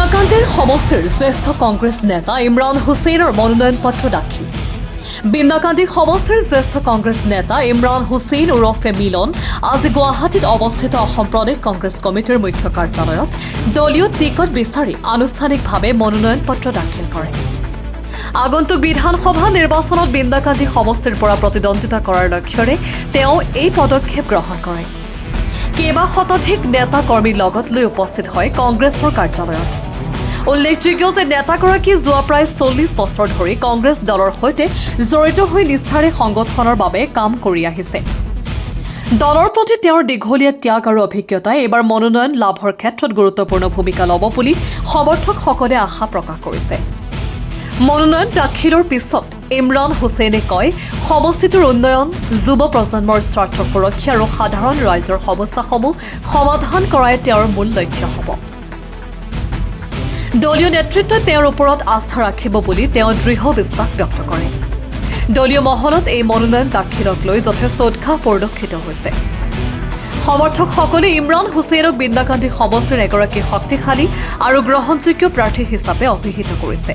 বিন্দাকান্দিৰ সমষ্টিৰ জ্যেষ্ঠ কংগ্ৰেছ নেতা ইমৰান হুছেইনৰ মনোনয়ন পত্ৰ দাখিল। বিন্দাকান্দি সমষ্টিৰ জ্যেষ্ঠ কংগ্ৰেছ নেতা ইমৰান হুছেইন ওৰফে মিলন আজি গুৱাহাটীত অৱস্থিত অসম প্ৰদেশ কংগ্ৰেছ কমিটিৰ মুখ্য কাৰ্যালয়ত দলীয় টিকট বিচাৰি আনুষ্ঠানিকভাৱে মনোনয়ন পত্ৰ দাখিল কৰে। আগন্তুক বিধানসভা নিৰ্বাচনত বিন্দাকান্দি সমষ্টিৰ পৰা প্ৰতিদ্বন্দ্বিতা কৰাৰ লক্ষ্যৰে তেওঁ এই পদক্ষেপ গ্ৰহণ কৰে। কেইবা শতাধিক নেতা কৰ্মীৰ লগত লৈ উপস্থিত হয় কংগ্ৰেছৰ কাৰ্যালয়ত। উল্লেখযোগ্য যে নেতাগৰাকী যোৱা প্ৰায় 40 বছৰ ধৰি কংগ্ৰেছ দলৰ সৈতে জড়িত হৈ নিষ্ঠাৰে সংগঠনৰ বাবে কাম কৰি আহিছে। দলৰ প্ৰতি তেওঁৰ দীঘলীয়া ত্যাগ আৰু অভিজ্ঞতাই এইবাৰ মনোনয়ন লাভৰ ক্ষেত্ৰত গুৰুত্বপূৰ্ণ ভূমিকা ল'ব বুলি সমৰ্থকসকলে আশা প্ৰকাশ কৰিছে। মনোনয়ন দাখিলৰ পিছত ইমৰান হুছেইনে কয়, সমষ্টিটোৰ উন্নয়ন, যুৱ প্ৰজন্মৰ স্বাৰ্থ সুৰক্ষা আৰু সাধাৰণ ৰাইজৰ সমস্যাসমূহ সমাধান কৰাই তেওঁৰ মূল লক্ষ্য হ'ব। দলীয় নেতৃত্বই তেওঁৰ ওপৰত আস্থা ৰাখিব বুলি তেওঁ দৃঢ় বিশ্বাস ব্যক্ত কৰে। দলীয় মহলত এই মনোনয়ন দাখিলক লৈ যথেষ্ট উৎসাহ পৰিলক্ষিত হৈছে। সমৰ্থকসকলে ইমৰান হুছেইনক বিন্দাকান্দি সমষ্টিৰ এগৰাকী শক্তিশালী আৰু গ্ৰহণযোগ্য প্ৰাৰ্থী হিচাপে অভিহিত কৰিছে।